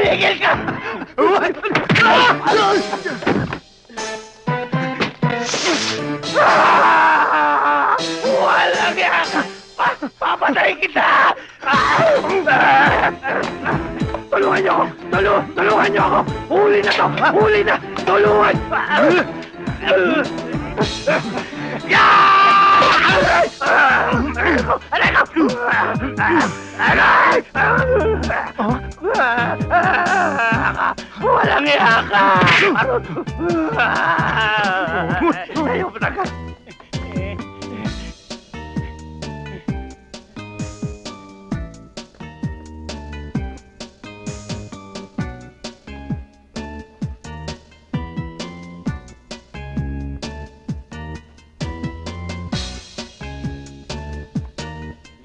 Tumigil ka! Walang yan! Papatay kita! Tulungan niyo ako! Tulungan niyo ako! Huli na to! Huli na! Tulungan! Aray ko! Walang iya ka! Ayaw mo na ka!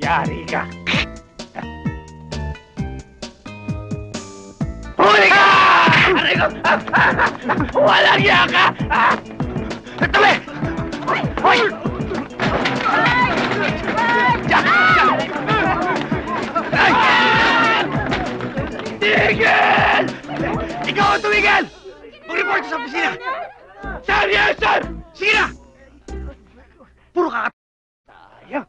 Yari ka! Huli ka! Aray ko! Walang iya ka! Tabi! Hoy! Tigil! Ikaw ang tumigil! Mag-report sa opisina! Sir! Yes, sir! Sige na! Puro ka tayo!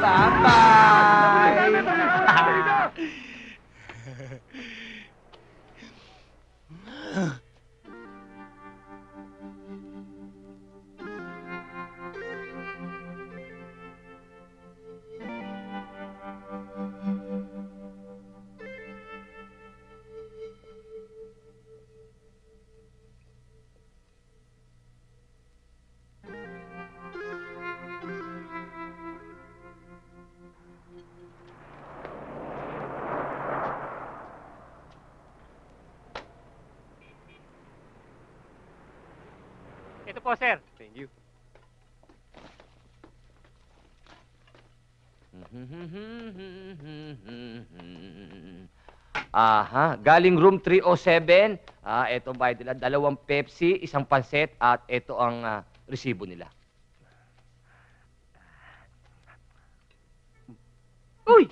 Papa! Ito po, sir. Thank you. Aha, galing room 307. Ito bayad nila, 2 Pepsi, 1 panset, at ito ang resibo nila. Uy!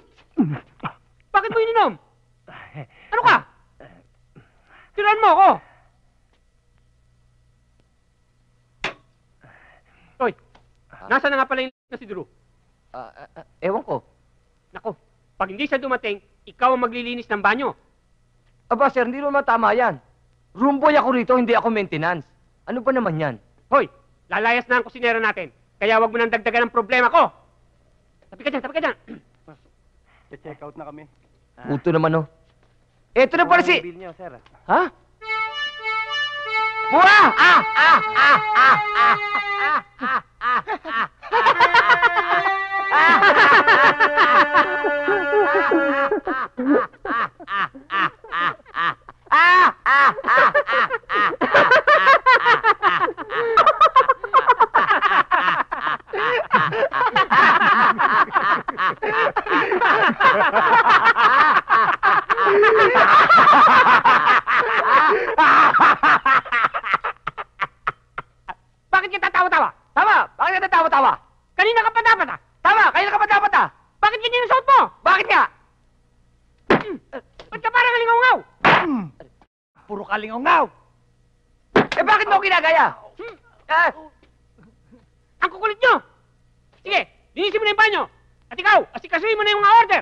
Bakit mo ininom? Ano ka? Tiran mo ako! Hoy, nasaan na nga pala yung na si Drew? Ewan ko. Nako, pag hindi siya dumating, ikaw ang maglilinis ng banyo. Aba, sir, hindi naman tama yan. Room boy ako rito, hindi ako maintenance. Ano ba naman yan? Hoy, lalayas na ang kusinero natin. Kaya wag mo nang dagdagan ang problema ko. Tabi ka dyan, tabi ka dyan. Check out na kami. Puto naman, oh. Eto na pala si... Bill niyo, sir. Ha? Buha! Bakit ka tatawa-tawa? Tama! Bakit ka natawa-tawa? Kanina ka pa dapat ah! Tama! Kaya ka pa dapat ah! Bakit ganyan ang suot mo? Bakit nga? Ba't ka parang lingaw-ngaw? Puro kalingaw-ngaw! Eh bakit mo ginagaya? Ang kukulit nyo! Sige, linisin mo na yung banyo. At ikaw, asikasuhin mo na yung mga order.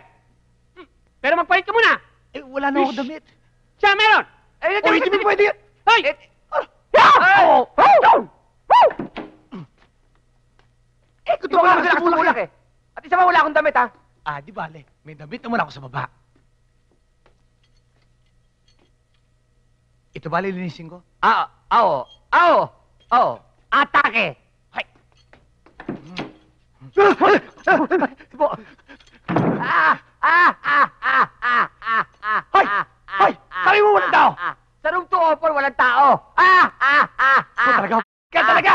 Pero magpalit ka muna. Eh, wala na ako damit. Siya, meron! Eh, Oh, hindi mo pwede yun! Hoy! Eh, kung tumulak ka tumulak eh. At isa pa wala akong damit, ha? Di bale. May damit naman ako sa baba. Ito ba lilinisin ko? Atake! Hay! Hoy! Hoy! Sabi mo walang tao! Sa room 204, walang tao! Ito talaga! Kaya talaga!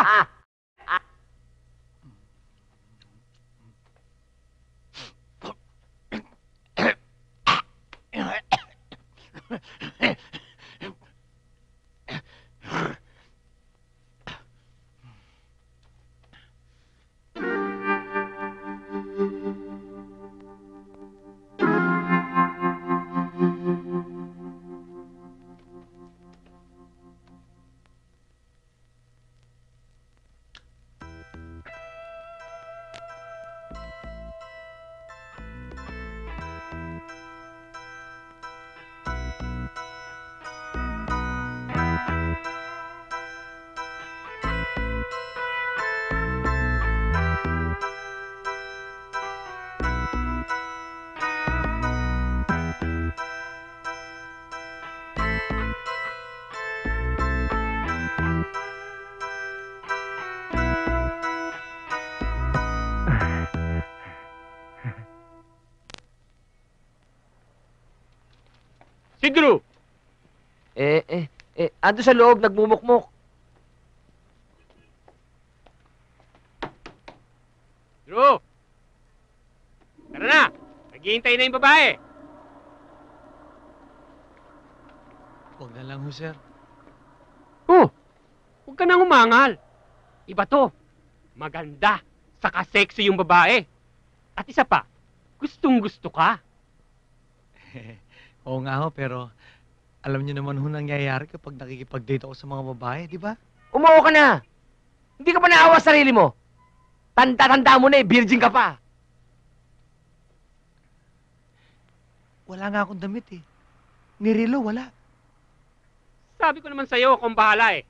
Si Drew! Ando sa loob, nagmumukmuk. Drew! Tara na! Naghihintay na yung babae. Huwag na lang ho, sir. Oh! Huwag ka nang umangal. Iba to. Maganda. Saka sexy yung babae. At isa pa, gustong-gusto ka. Oo nga ho, pero alam niyo naman ho nangyayari kapag nakikipag-date ako sa mga babae, di ba? Umuo ka na. Hindi ka pa naawa sa sarili mo. Tanda-tanda mo na eh, virgin ka pa. Wala nga akong damit eh. Nirilo, wala. Sabi ko naman sa'yo, akong bahala eh.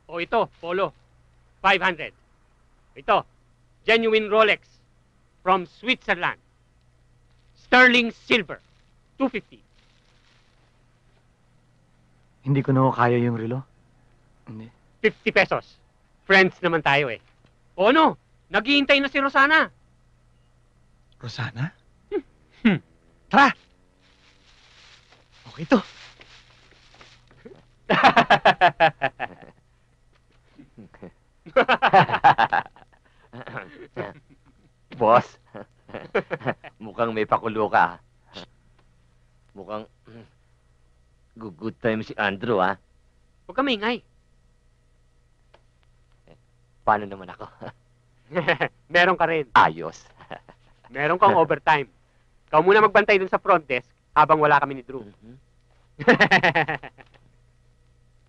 O ito, Polo. 500. Ito, genuine Rolex. From Switzerland. Sterling silver. 250. Hindi ko na ho kaya yung relo. Hindi. 50 pesos. Friends naman tayo eh. O ano? Naghihintay na si Rosana. Rosana? Tara! Okay to. Boss, mukhang may pakulo ka. Mukhang good time si Andrew, ha? Huwag ka maingay. Paano naman ako? Meron ka rin. Ayos. Meron kang overtime. Ikaw muna magbantay dun sa front desk habang wala kami ni Drew.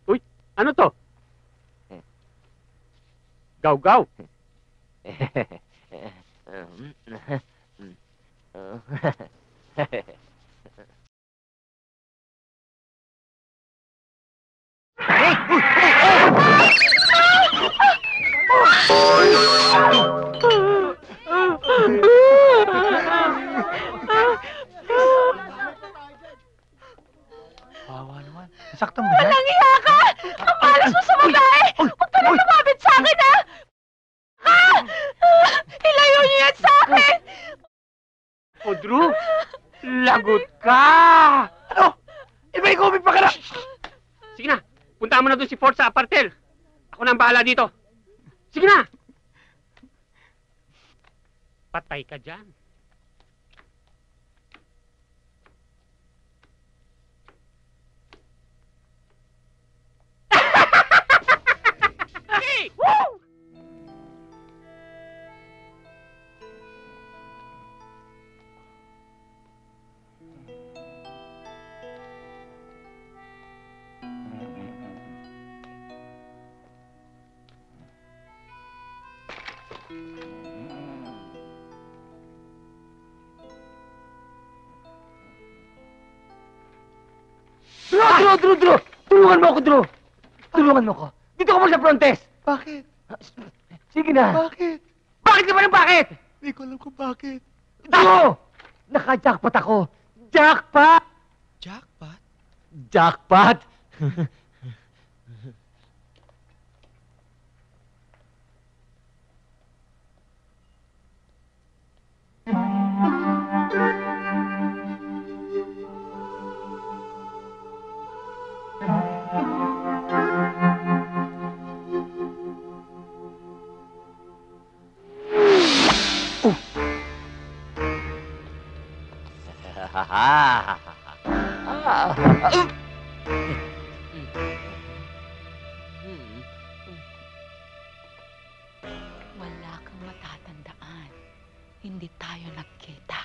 Uy, ano to? Gaw-gaw. Wawa naman. Nasaktan mo yan? Walang iya ka! Ang malas mo sa babae! Huwag ka na lumapit sa akin, ha! Ilayo niyo yan sa akin! O Drew, lagot ka! Ano? Iba'y kumit pa ka na! Sige na, punta mo na doon si Ford sa apartel. Ako na ang bahala dito. Sige na! Patay ka dyan. Hey! Woo! Drew! Tulungan mo ako, Drew! Tulungan mo ko. Dito ka mo sa frontes! Bakit? Sige na! Bakit? Bakit ka ba ng bakit? Hindi ko alam kung bakit. Dito! Naka-jackpot ako! Jackpot! Jackpot? Jackpot! Wala kang matatandaan. Hindi tayo nagkita.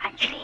Anjali!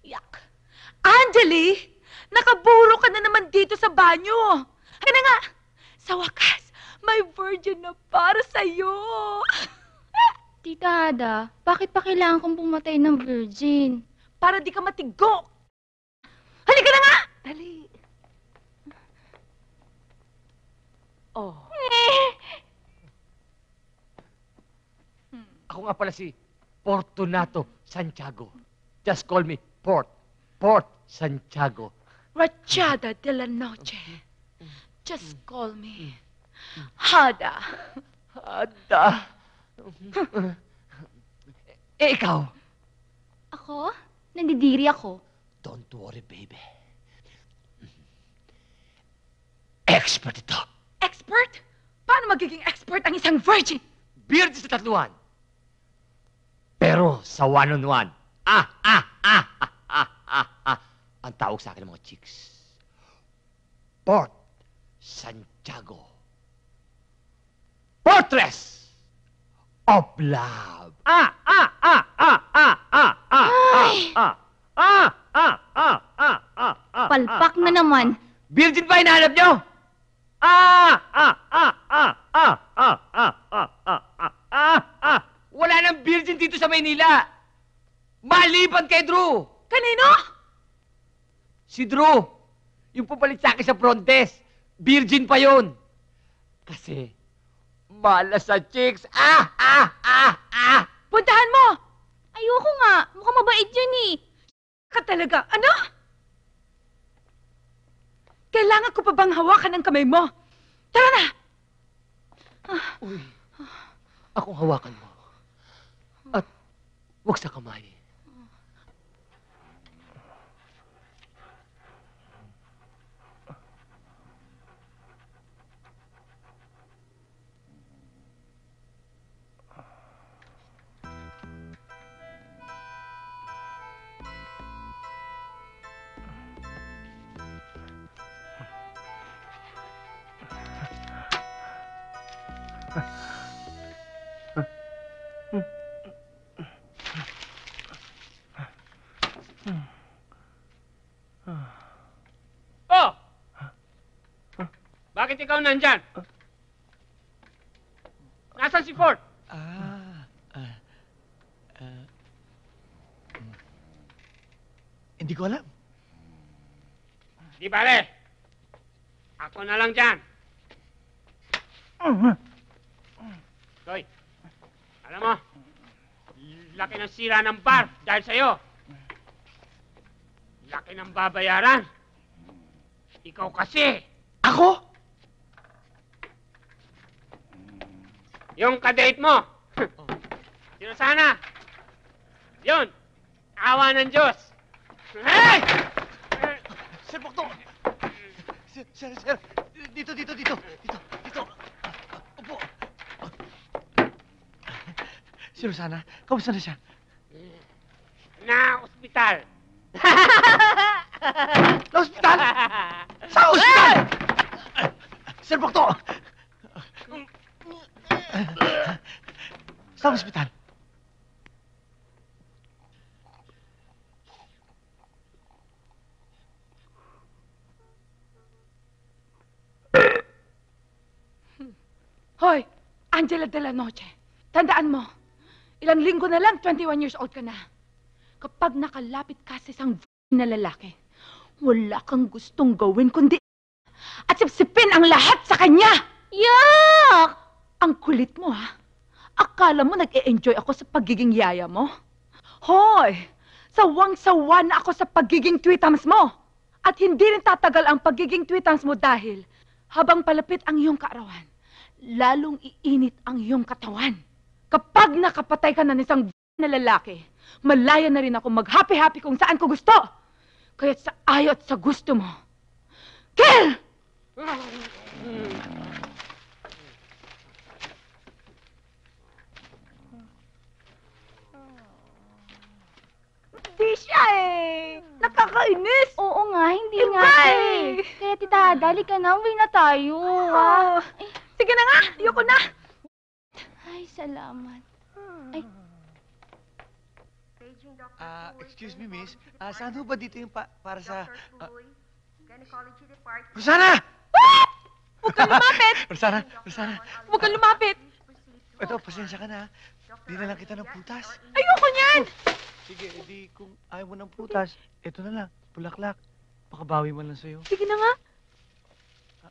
Yak! Anjali! Nakaburo ka na naman dito sa banyo! Kaya na nga! Sa wakas, may virgin na para sa'yo! Tita Ada, bakit pa kailangan kong pumatay ng virgin? Para di ka matigo! Halika na nga! Dali! Oh. Ako nga pala si Fortunato Santiago. Just call me Port Santiago. Rachada de la Noche. Just call me Hada. Ada. Ikaw? Ako? Nandidiri ako. Don't worry, baby. Expert ito. Expert? Paano magiging expert ang isang virgin? Beard sa tatluhan. Pero sa one-on-one. Ang tawag sa akin ng mga chicks. Port Santiago. Fortress of Love. Palpak na naman. Virgin pa hinahanap nyo? Wala nang virgin dito sa Maynila. Maliban kay Drew. Kanino? Si Drew. Yung pupalit sa akin sa frontes. Virgin pa yon. Kasi, malas sa chicks. Puntahan mo! Ayoko nga. Mukhang mabait yan eh. Ka talaga. Ano? Kailangan ko pa bang hawakan ang kamay mo? Tara na! Uy, akong hawakan mo. At huwag sa kamay. Oh! Bakit ikaw nandyan? Nasaan si Fort? Hindi ko alam. Di bale. Ako na lang dyan. Toy, alam mo, laki ng sira ng bar dahil sa'yo. Laki ng babayaran. Ikaw kasi. Ako? Yung kadate mo. Sino sana? Yun. Awa ng Diyos. Hey! Sir Bokto! Sir! Dito! Opo! Si Rosana, kamusta na siya? Na ospital. Sa ospital? Sa ospital! Sir Bokto! Sa ospital? Hoy, Angela de la Noche, tandaan mo, ilang linggo na lang, 21 years old ka na. Kapag nakalapit ka sa isang na lalaki, wala kang gustong gawin kundi at sipsipin ang lahat sa kanya. Yuck! Ang kulit mo, ha? Akala mo nag-e-enjoy ako sa pagiging yaya mo? Hoy, sawang-sawa na ako sa pagiging tweetams mo. At hindi rin tatagal ang pagiging tweetams mo dahil habang palapit ang iyong kaarawan, lalong iinit ang iyong katawan. Kapag nakapatay ka na ng isang na lalaki, malaya na rin ako mag-happy-happy kung saan ko gusto. Kaya't sa ayaw at sa gusto mo. Kill! Hindi siya eh. Nakakainis. Oo nga, hindi Iba nga eh. eh. Kaya tita, dali ka na, uwi na tayo. Ah, sige na nga, ayoko na. Ay, salamat. Ay, Excuse me, miss. Saan ho ba dito yung para sa... Rosana! Huwag kang lumapit. Rosana! Huwag kang lumapit. Ito, pasensya ka na. Di na lang kita ng putas. Ayoko niyan. Sige, edi kung ayaw mo ng putas, ito na lang, bulaklak. Pakabawi man lang sa'yo. Sige na nga.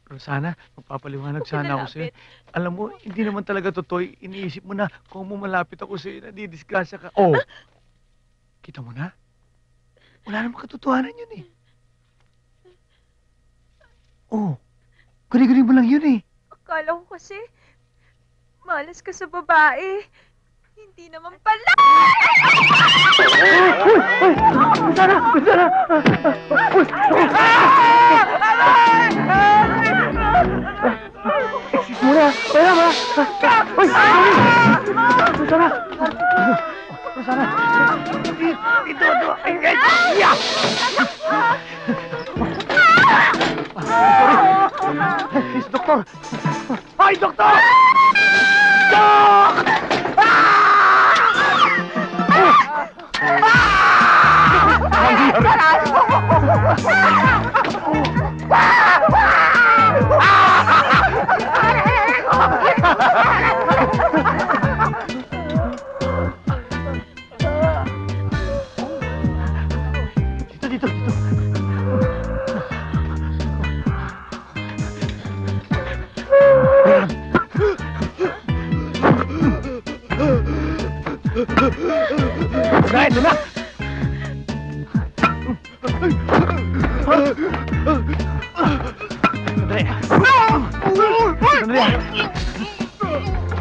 Rosana, magpapaliwanag Huwag ka sana ako sa'yo. Alam mo, hindi naman talaga totoo. Iniisip mo na kung malapit ako sa'yo, nadidisgrasya ka. Oh! Kita mo na? Wala namang katotohanan yun eh. Oh, guni-guni mo lang yun eh. Akala ko kasi, malas ka sa babae. Hindi naman pala. Excuse mo na. Wala ba? Rosana! Rosana! Ito! Yeah! Sorry. Please, doktor. Ay, doktor! Dok! Dito. Ito na! Sandali.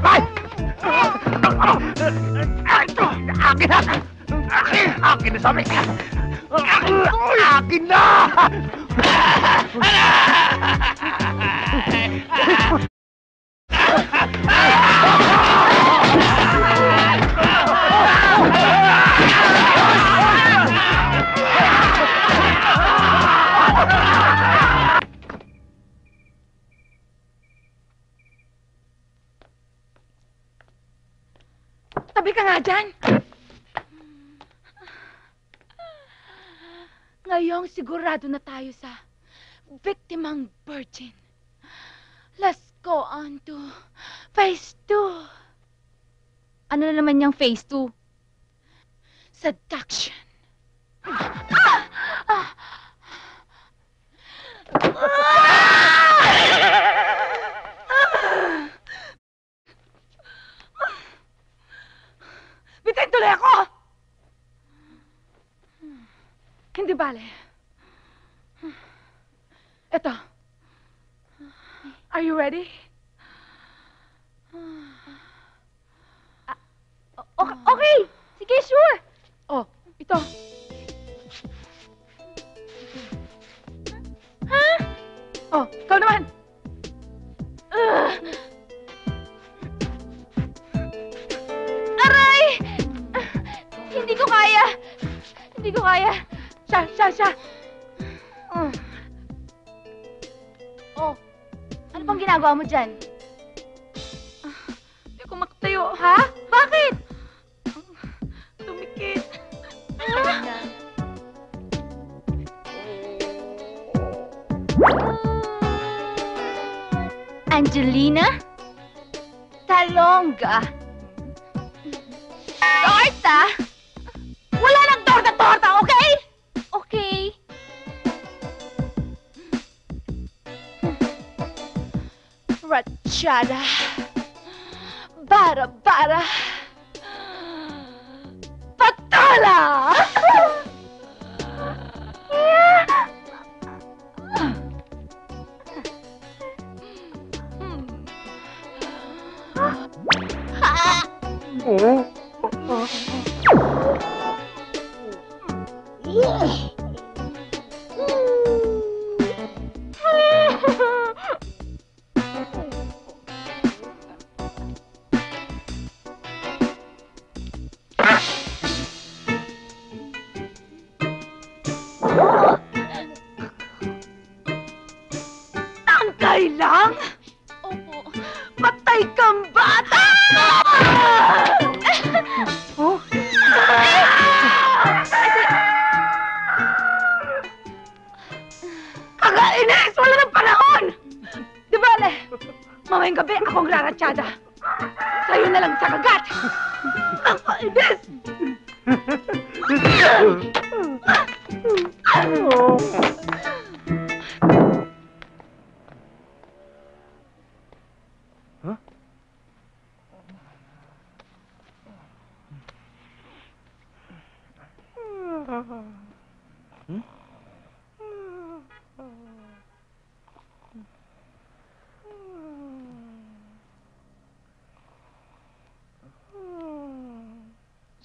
Ay! Akin na! Akin na sabi! Akin na! Tabi ka nga dyan. Ngayong sigurado na tayo sa biktimang virgin. Let's go on to phase 2. ano na naman yung phase 2? Seduction. Bitin tuloy ako! Hindi bale. Eto. Are you ready? Okay! Sige, sure! Oh, ito. Ha? Oh, ikaw naman. Aray! Hindi ko kaya! Hindi ko kaya! Siya. Oh, ano bang ginagawa mo dyan? Hindi ako makatayo. Ha? Bakit? Tumikit. Angelina? Talonga? Torta? Wala nang torta, okay? Okay. Ratchada. Bara. Patola! Tangkay lang? Opo. Patay kang bata! Oh? Kagainis! Wala ng panahon! Di bale, mamayang gabi akong raratsyada. Sa'yo na lang sa kagat! Ang kainis!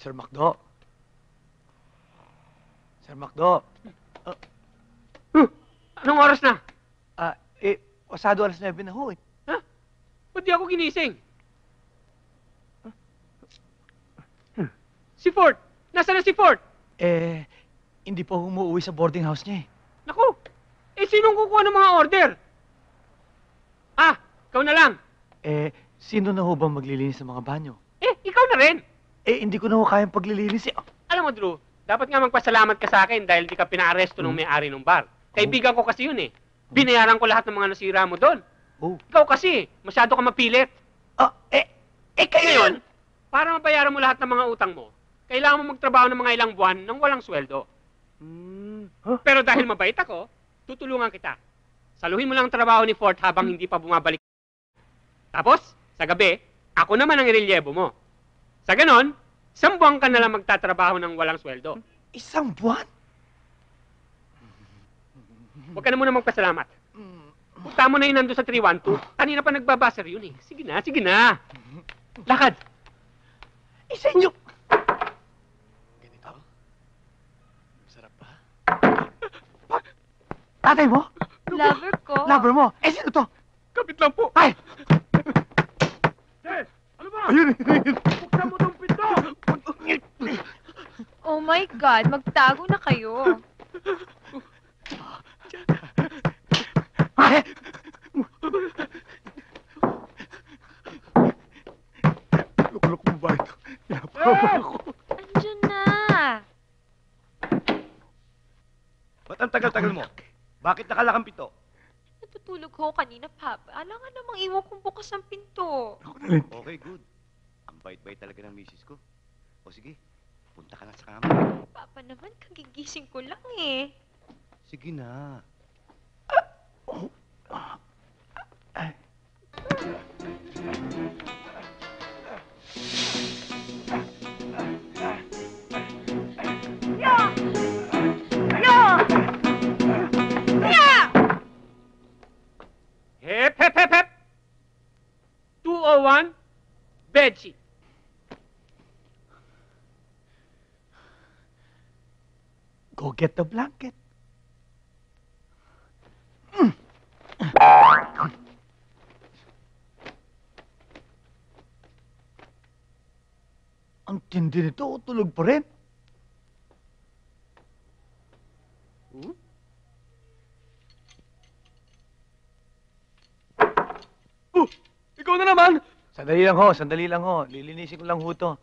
Sir Macdo. Sir Macdo. Anong oras na? Pasado alas 9 na ho eh. Ba't di ako ginising? Si Fort! Nasaan na si Fort? Hindi pa umuwi sa boarding house niya eh. Naku! Sinong kukuha ng mga order? Ikaw na lang. Sino na ho ba maglilinis ng mga banyo? Ikaw na rin. Hindi ko na ho kayang paglilinis eh. Alam mo, Drew, dapat nga magpasalamat ka sa akin dahil di ka pinaaresto ng may-ari ng bar. Kaibigan ko kasi yun eh. Binayaran ko lahat ng mga nasira mo doon. Oh. Ikaw kasi, masyado ka mapilit. Kayo yun? Para mabayaran mo lahat ng mga utang mo, kailangan mo magtrabaho ng mga ilang buwan nang walang sweldo. Pero dahil mabait ako, tutulungan kita. Saluhin mo lang ang trabaho ni Fort habang hindi pa bumabalik. Tapos, sa gabi, ako naman ang irelyebo mo. Sa ganon, 1 buwan ka na lang magtatrabaho ng walang sweldo. 1 buwan? Huwag ka na muna magpasalamat. Punta mo na yun nandun sa 312. Kanina pa nagbabasar yun eh. Sige na. Lakad. Isa inyo! Ganito? Masarap pa. Tatay mo? Lover ko. Lover mo? Sino to? Kapit lang po. Ay! Ano ba? Ayun! Buksan mo tong pinto! Oh my God, magtago na kayo. Ay! Lukulok mo ba ito? Pinapakaba ako. Andiyan na. Ba't ang tagal-tagal mo? Bakit nakalakang pito? Natutulog ko kanina, Papa. Alangan namang iwan kong bukas ang pinto. Ako na rin. Okay, good. Ang bait-bait talaga ng misis ko. O sige, Punta ka na sa kama. Papa naman, kagigising ko lang eh. Sige na. Hep, hep, hep, hep! 201, bedsheet. Go get the blanket. Ang tindi nito, tulog pa rin. Ikaw na naman! Sandali lang ho. Lilinisin ko lang ho to.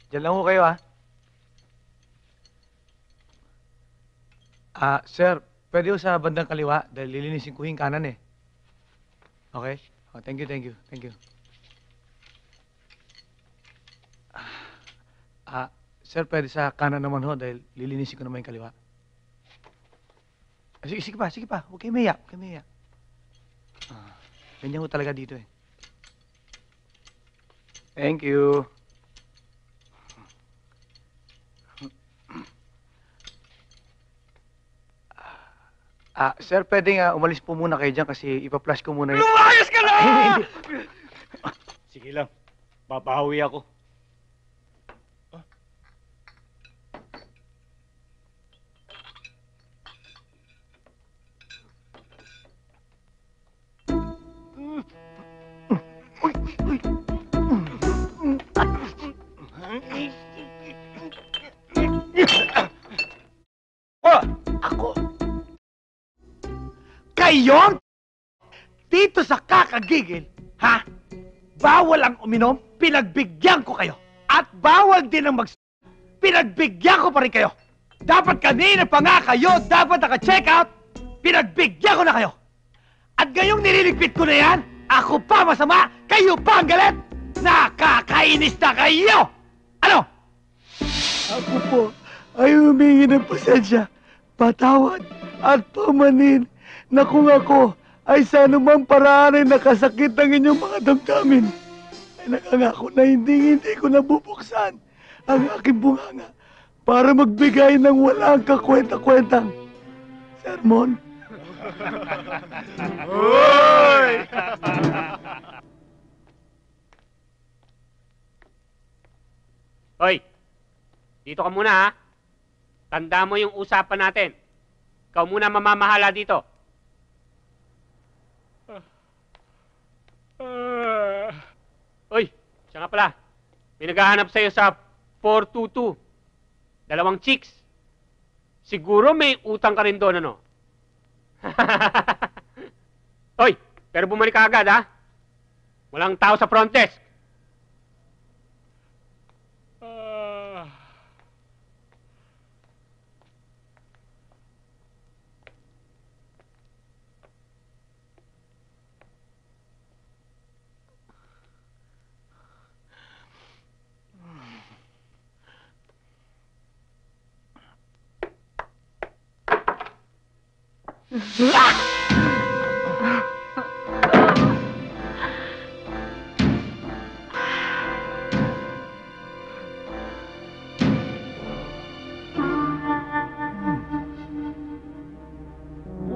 Diyan lang ho kayo, ha? Sir, pwede ho sa bandang kaliwa dahil lilinisin ko yung kanan eh. Okay? Oh, thank you. Sir, pwede sa kanan naman ho dahil lilinisin ko naman yung kaliwa. Sige pa. Huwag kayo maya. Ganyan ho talaga dito eh. Thank you. Sir, pwede nga umalis po muna kayo dyan kasi ipa-flash ko muna yung... Lumayas ka na! Hindi. Sige lang. Papahawi ako. Ako? Kayon? Dito sa kakagigil, ha? Bawal ang uminom, pinagbigyan ko kayo. At bawal din ang pinagbigyan ko pa rin kayo. Dapat kanina pa nga kayo, dapat naka-check out, pinagbigyan ko na kayo. At ngayong nililigpit ko na yan, ako pa masama, kayo pa ang galit. Nakakainis na kayo! Ano? Ako po ay humingi ng pasensya, patawad at pamanin na kung ako ay sa anumang paraan ay nakasakit ng inyong mga damdamin. Ay nakangako na hindi ko nabubuksan ang aking bunganga para magbigay ng walang kakwenta-kwentang sermon. Hoy! Hoy, dito ka muna ha. Tanda mo yung usapan natin. Ikaw muna mamamahala dito. Hoy, siya nga pala. May naghahanap sa'yo sa 422. 2 chicks. Siguro may utang ka rin doon, ano? Hoy, pero bumalik ka agad, ha? Walang tao sa front desk.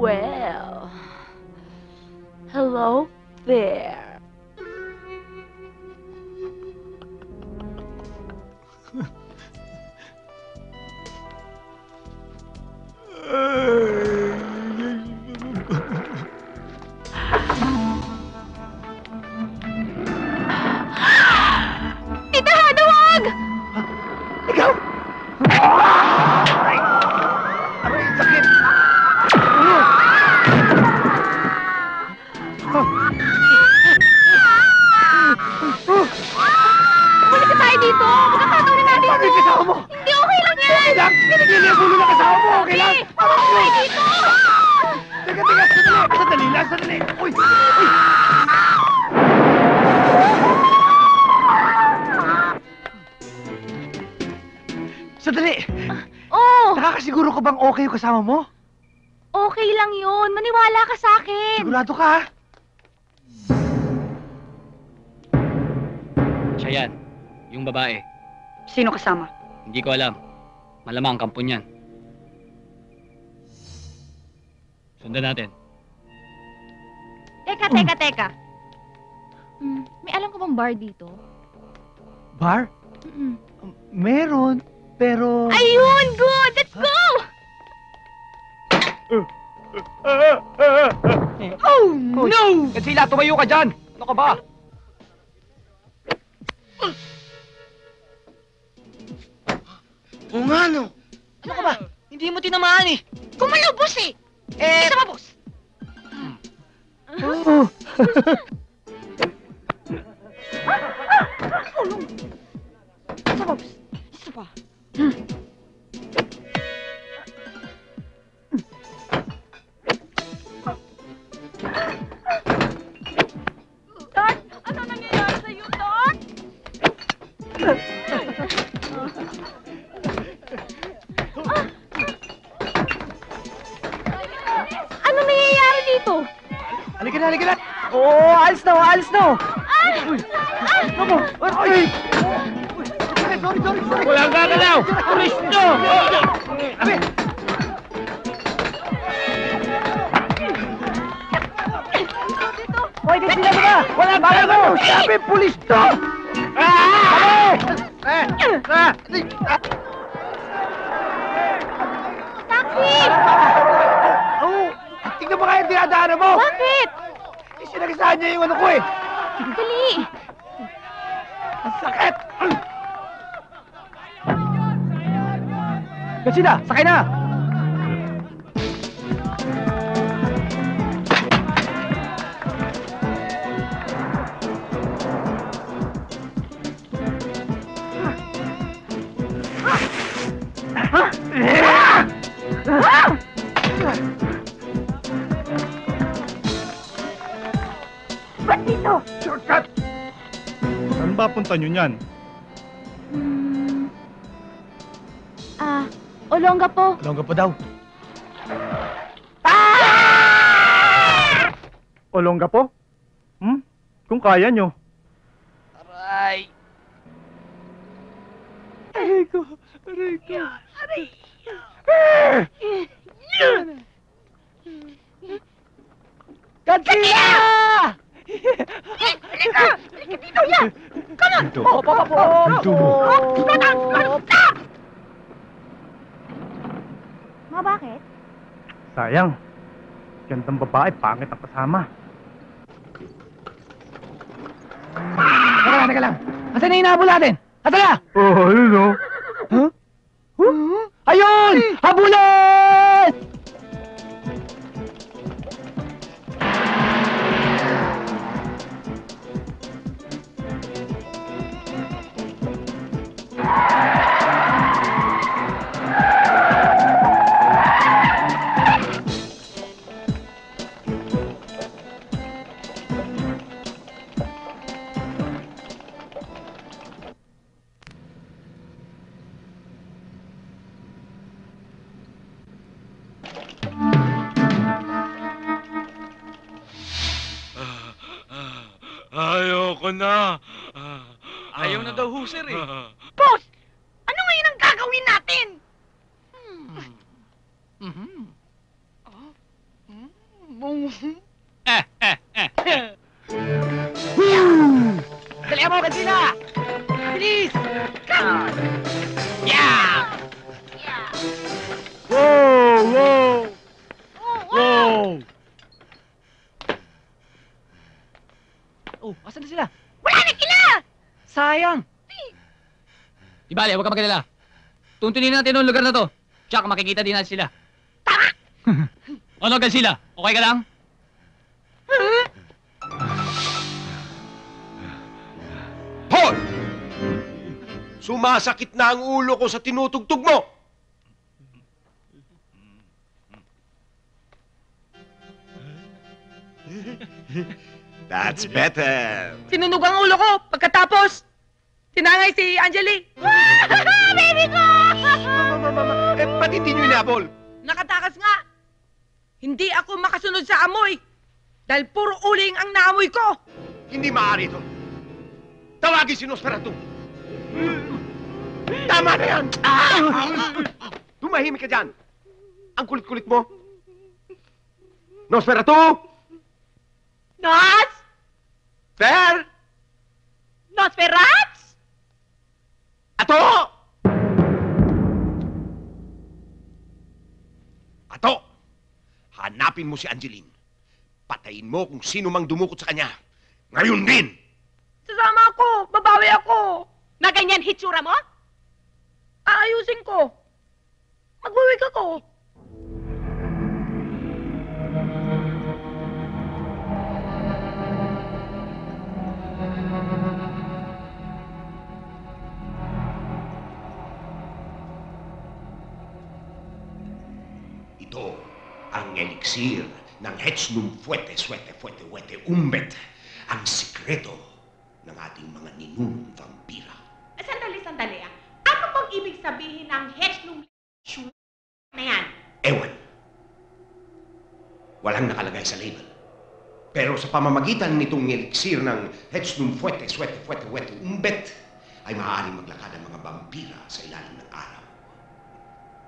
Well, hello there. Tita Hana, wag! Ikaw! Aray, sakit! Balik ka tayo dito! Magkakataon natin Bakit ito! kasama mo? Hindi, okay lang yan! Okay lang! Kinagili ang ulo na kasama mo! Okay lang! Parang tayo dito! Teka, sandali lang! Uy! ka bang okay yung kasama mo? Okay lang yun. Maniwala ka sa akin. Sigurado ka, ha? Siya yan. Yung babae. Sino kasama? Hindi ko alam. Malamang kampo niyan. Sundan natin. Teka. May alam ka bang bar dito? Bar? Mm-mm. Meron, pero... Ayun! Good! Let's go! Oh, no! Godzilla, tumayo ka dyan! Ano ka ba? Oo nga, no. Ano ka ba? Hindi mo tinamaan eh. Kumalaw, boss eh! Isa ba, boss? Oh. Isa pa, boss. Isa pa. Dad, ano nangyayari sa'yo, Dad? Ano nangyayari dito? Halika na! Oo, alis na! Naku! Ay! Sorry! Walang gagalaw! Kristo! Abi! Hoy, di sila ba? Walang gagalaw! Sabi, pulis to! Taxi! Oh! Tingnan mo kaya yung dinadaanan mo! Bakit? Sinagasaan niya yung ano ko eh! Dali! Ang sakit! Godzilla, sakay na! Shortcut! Saan ba punta nyo niyan? Olongga po. Longga pa daw. Olongga po? Kung kaya nyo. Aray! Godzilla! Ma, bakit? Sayang. Gandang babae, pangit ang kasama. Teka lang. Asan na hinahabol natin? Asan na? Oh, ayun o. Ayun! Habulan! Ayoko na. Ayaw na daw ho, sir eh. Boss! Ano ngayon ang gagawin natin? Dali mo, Godzilla! Bilis! Yeah! Wow! Oh, asan na sila? Wala na sila! Sayang! Di bale, huwag ka magalala. Tuntunin natin ang lugar na to. Tsaka makikita din natin sila. Tama! Ano, Godzilla? Okay ka lang? Hoy! Sumasakit na ang ulo ko sa tinutugtog mo! That's better! Sinunog ang ulo ko pagkatapos tinangay si Angeli. Baby ko! Mama, ba't hindi nyo inabol? Nakatakas nga! Hindi ako makasunod sa amoy! Dahil puro uling ang naamoy ko! Hindi maaari ito. Tawagin si Nosferatu. Tama na yan! Tumahimik ka dyan. Ang kulit-kulit mo. Nosferatu! Nos! Fer! Nosferats! Ato! Ato! Hanapin mo si Angeline. Patayin mo kung sino mang dumukot sa kanya. Ngayon din! Sasama ako! Babawi ako! Na ganyan hitsura mo? Aayusin ko! Magwawig ako! Ito ang eliksir ng Hechnum Fuete, Suete, Fuete, Wete, Umbet. Ang sikreto ng ating mga ninunong vampira. Sandali. Ano bang ibig sabihin ng Hechnum na yan? Ewan. Walang nakalagay sa label. Pero sa pamamagitan nitong eliksir ng Hechnum Fuete, Suete, Fuete, Wete, Umbet, ay maaaring maglakad ang mga vampira sa ilalim ng araw.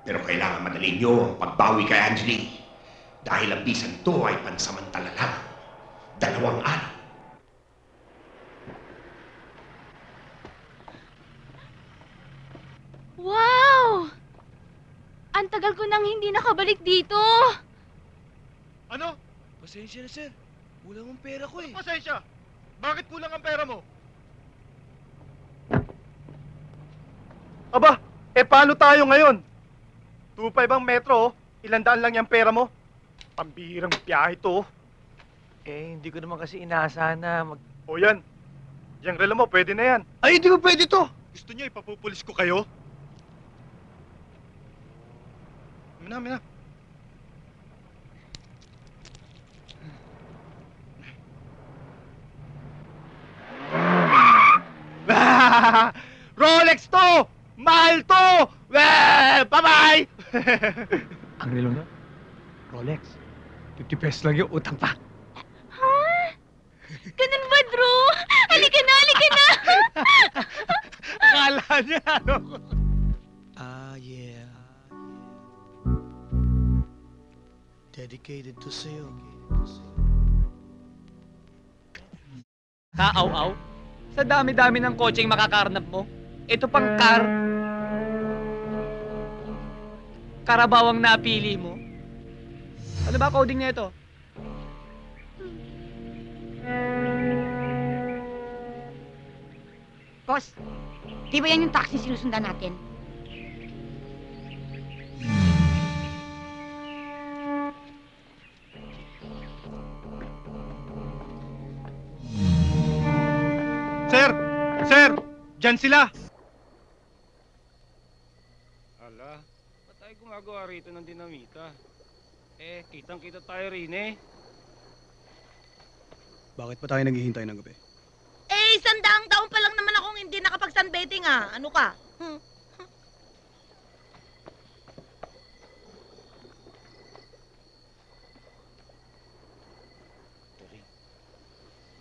Pero kailangan madali niyo ang pagbawi kay Angeline. Dahil ang bisan to ay pansamantala lang. 2 araw. Wow! Ang tagal ko nang hindi nakabalik dito. Ano? Pasensya na, sir. Kulang ang pera ko eh. Pasensya. Bakit kulang ang pera mo? Aba, paano tayo ngayon? 2.5 ang metro, 100 lang yung pera mo. Pambihirang biyahe to. Hindi ko naman kasi inaasahan na O yan, yung relo mo, pwede na yan. Ay, hindi ko pwede to. Gusto niyo ipapupulis ko kayo? Mina. Rolex to! Mahal to! Bye-bye! Ang relo na? Rolex. 50 pesos lang yung utang pa. Ha? Ganun ba, Drew? Halika na! Akala niya, ano? Yeah. Dedicated to sa'yo. Kaaw-aw? Sa dami-dami ng kotseng makakarnap mo, ito pang Karabawang napili mo. Ano ba coding na ito? Boss, di ba yan yung taxi sinusundan natin? Sir! Diyan sila! Ala, ba't tayo gumagawa rito ng dinamita? Kitang-kita tayo rin eh. Bakit pa tayo naghihintay ng gabi? 100 taon pa lang naman akong hindi nakapag-sunbathing ah. Ano ka?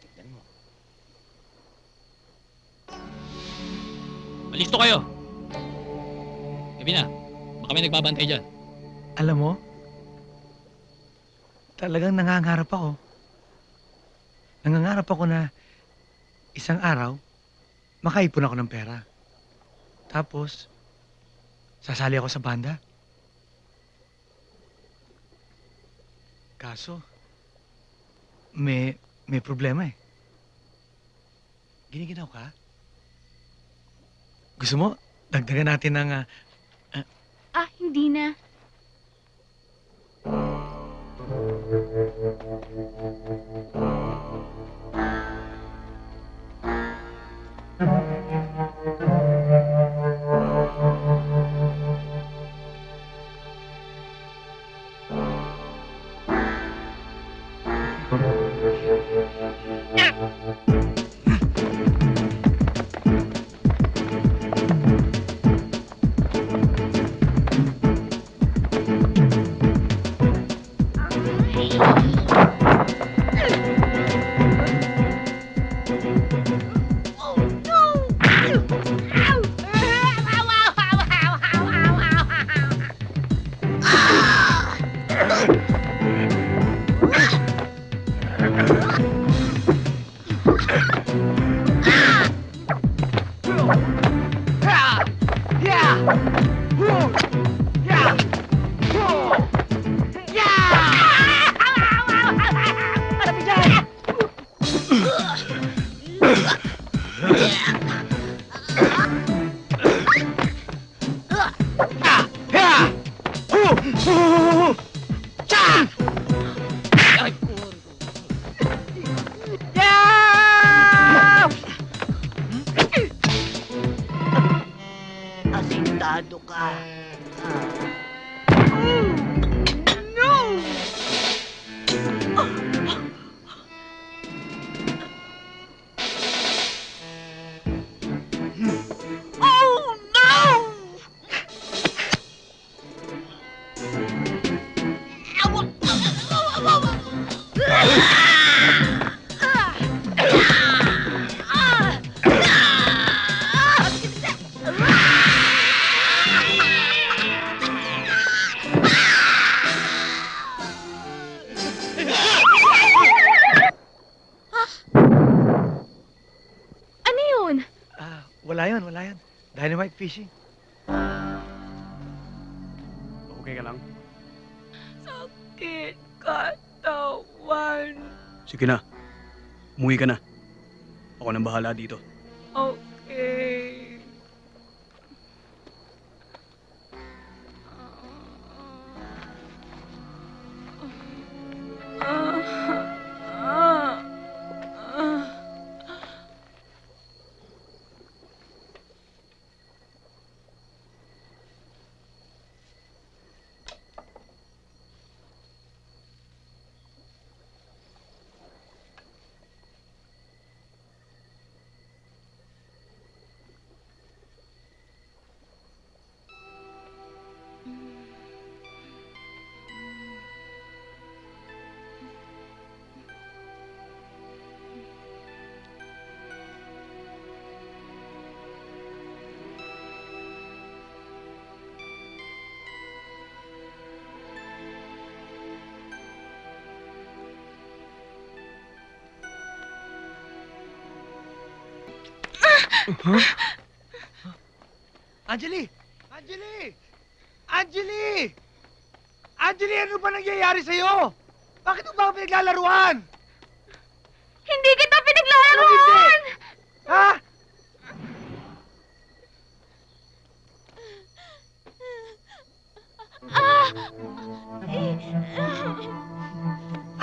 Tignan mo. Malisto kayo. Gabi na. Baka may nagbabantay dyan. Alam mo, talagang nangangarap ako. Nangangarap ako na isang araw, makaipon ako ng pera. Tapos, sasali ako sa banda. Kaso, may problema eh. Giniginaw ka? Gusto mo, dagdagan natin ng... Hindi na. Asintado ka. Ano yun? Wala yun, wala yun. Dynamite fishing. Okay ka lang? Sakit katawan. Sige na. Umuwi ka na. Ako nang bahala dito. Okay. Anjali! Anjali! Anjali! Anjali, ano ba nangyayari sa'yo? Bakit mo ba ako pinaglalaruan? Hindi kita Anong pinaglalaruan! hindi? Ha?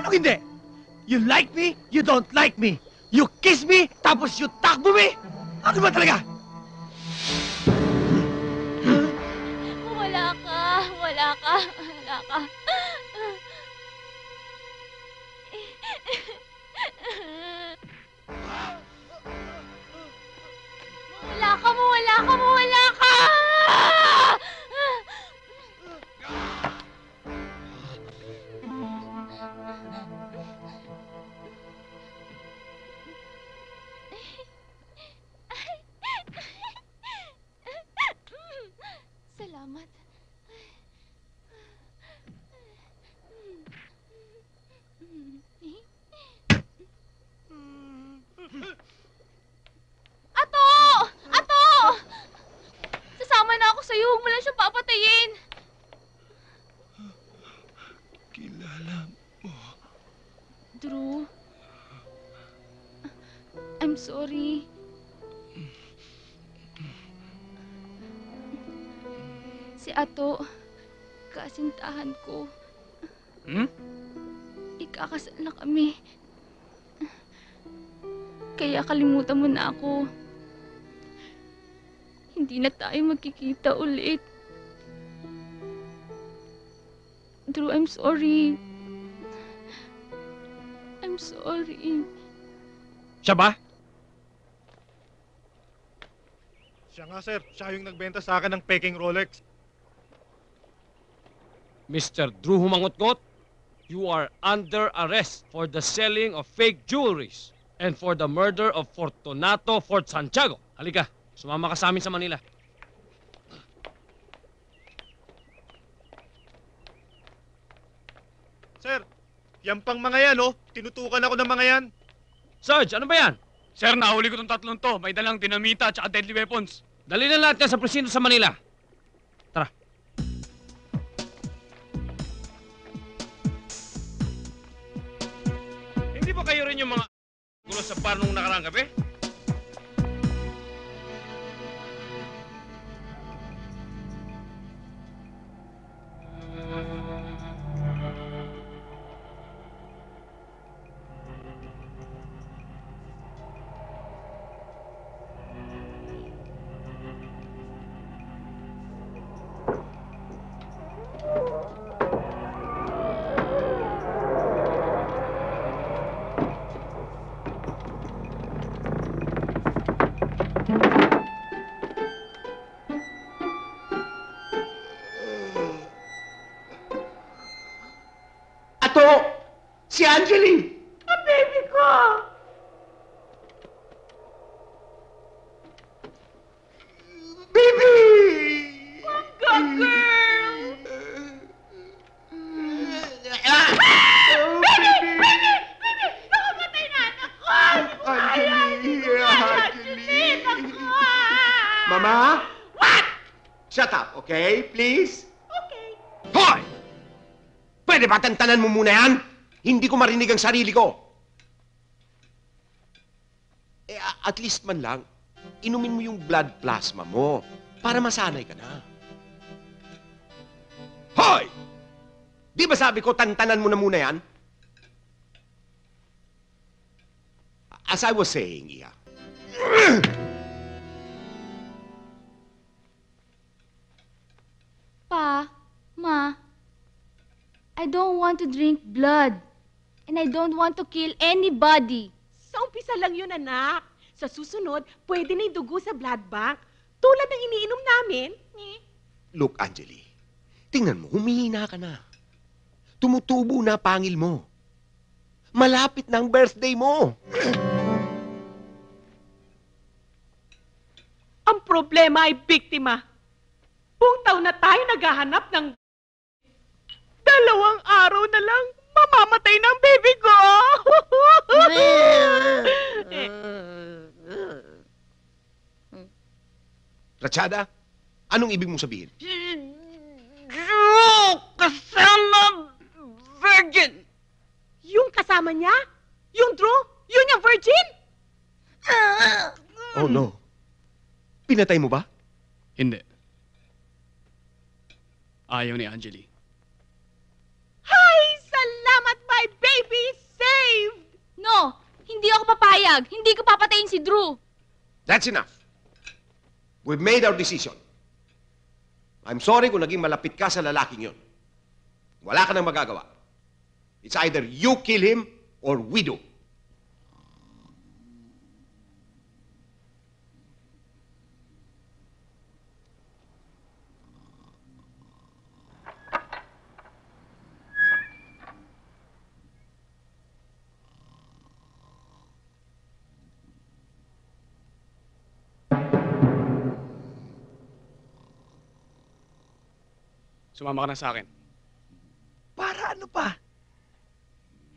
Anong hindi? You like me, you don't like me. You kiss me, tapos you takbo me? Ano ba talaga? Wala ka, wala ka, wala ka. Wala ka, wala ka, wala ka! Salamat. Ato! Ato! Sasama na ako sa'yo. Huwag mo lang siyang papatayin. Kilala mo. Drew. I'm sorry. Si Ato, kasintahan ko. Ikakasal na kami. Kaya kalimutan mo na ako. Hindi na tayo magkikita ulit. Drew, I'm sorry. I'm sorry. Siya ba? Siya nga, sir. Siya yung nagbenta sa akin ng peking Rolex. Mr. Drew Humangot-ngot? You are under arrest for the selling of fake jewelries and for the murder of Fortunato Fort Santiago. Halika, sumama ka sa amin sa Manila. Sir, yan pang mga yan, oh. Tinutukan ako ng mga yan. Sarge, ano ba yan? Sir, nahuli ko tong tatlong to. May dalang dinamita at saka deadly weapons. Dali na lahat yan sa presinto sa Manila. Tara. Hindi ba kayo rin yung mga gulo sa bar nung nakarang gabi? Ato! Si Angeline! Ang baby ko! Baby! Mangga girl! Baby! Baby! Baby! Nakamatay na anak ko! Angeline! Ako! Mama? What? Shut up, okay? Please? Okay. Hoy! Pwede ba tantanan mo muna yan? Hindi ko marinig ang sarili ko. At least man lang, inumin mo yung blood plasma mo para masanay ka na. Hoy! Di ba sabi ko tantanan mo na muna yan? As I was saying, Iha. Pa, Ma, I don't want to drink blood. And I don't want to kill anybody. Sa umpisa lang yun, anak. Sa susunod, pwede na yung dugo sa blood bank. Tulad ng iniinom namin. Look, Angeli, tingnan mo, humihina ka na. Tumutubo na pangil mo. Malapit na ang birthday mo. Ang problema ay biktima. Buong taon na tayo naghahanap ng 2 araw na lang, mamamatay ng baby ko! Ratchada, anong ibig mong sabihin? Drew! Kasama virgin! Yung kasama niya? Yung Drew? Yun yung virgin? Oh no. Pinatay mo ba? Hindi. Ayaw ni Angeli. Hay! Salamat, my baby! Saved! No! Hindi ako papayag. Hindi ko papatayin si Drew. That's enough. We've made our decision. I'm sorry kung naging malapit ka sa lalaking yon. Wala ka nang magagawa. It's either you kill him or we do. Sumama ka na sa akin. Para ano pa?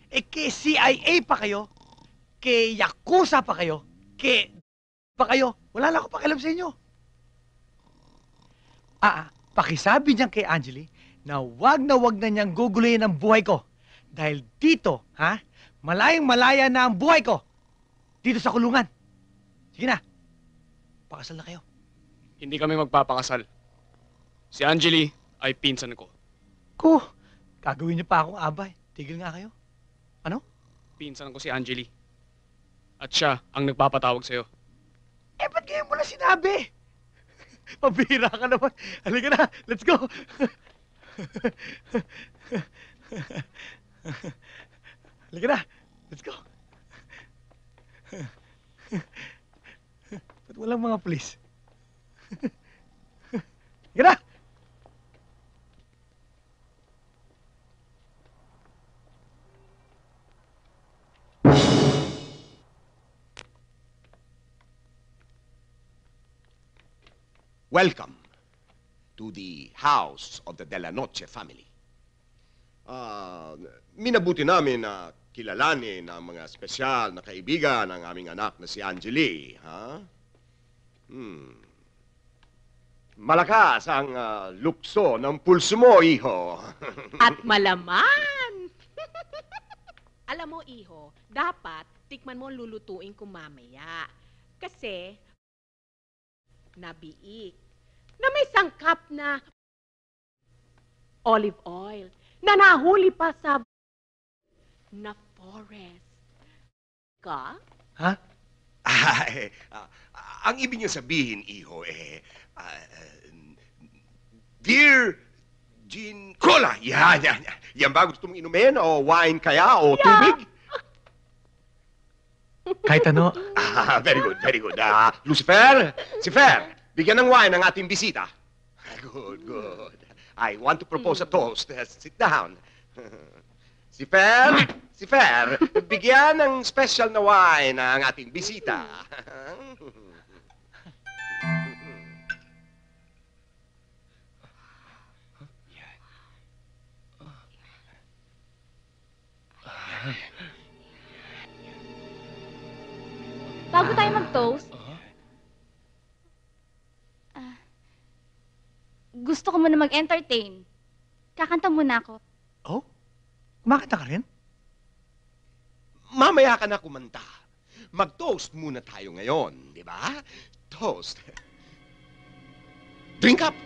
Kay CIA pa kayo? Kay Yakuza pa kayo? Kay pa kayo? Wala lang ako pakialam sa inyo. Pakisabi niyan kay Angeli na wag na niyang guguluhin ang buhay ko. Dahil dito, malayang-malaya na ang buhay ko. Dito sa kulungan. Sige na. Pakasal na kayo. Hindi kami magpapakasal. Si Angeli ay pinsan ko. Gagawin niyo pa akong abay. Tigil nga kayo. Ano? Pinsan ko si Angeli. At siya ang nagpapatawag sa'yo. Ba't ngayon mo na sinabi? Pabira ka naman. Halika na, let's go. Halika na, let's go. Ba't walang mga pulis? Halika na. welcome to the house of the De La Noche family. Minabuti namin na kilalanin ang mga espesyal na kaibigan ng aming anak na si Angeli, ha? Malakas ang lukso ng pulso mo, iho. At malaman! Alam mo, iho, dapat tikman mo ang lulutuin ko mamaya. Kasi, nabiik na may sangkap na olive oil na nahuli pa sa na forest. Ka? Ha? Ang ibig niya sabihin, iho, Dear Gin Cola. Yan. Yan ba gusto mong inumin? O wine kaya? O tubig? Kahit ano. Very good. Lucifer, si Fer, bigyan ng wine ang ating bisita. Good. I want to propose a toast. Sit down. Si Fer, bigyan ng special na wine ang ating bisita. Bago tayo mag-toast, gusto ko muna mag-entertain. Kakanta muna ako. Oh? Kumakanta ka rin? Mamaya ka na kumanta. Mag-toast muna tayo ngayon, di ba? Toast. Drink up!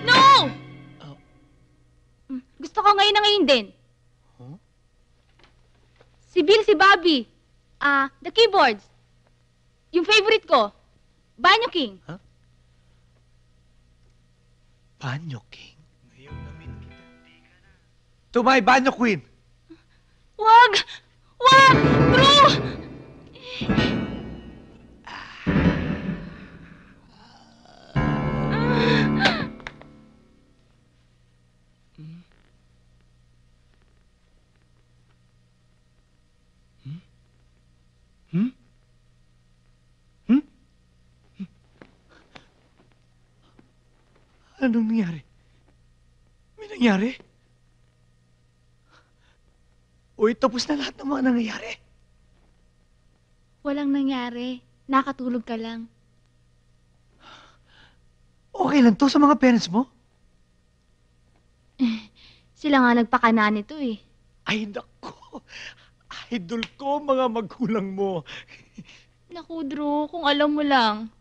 No! Gusto ko ngayon na ngayon din. Si Bill, si Bobby. The keyboards. Yung favorite ko. Banyo King. Huh? Banyo King? Tumay, Banyo Queen. Wag! Drew! Anong nangyari? May nangyari? Uy, tapos na lahat ng mga nangyayari. Walang nangyari. Nakatulog ka lang. Okay lang to sa mga parents mo? Sila nga nagpakana nito eh. Ay, naku. Idol ko, mga magulang mo. Naku, Drew, kung alam mo lang.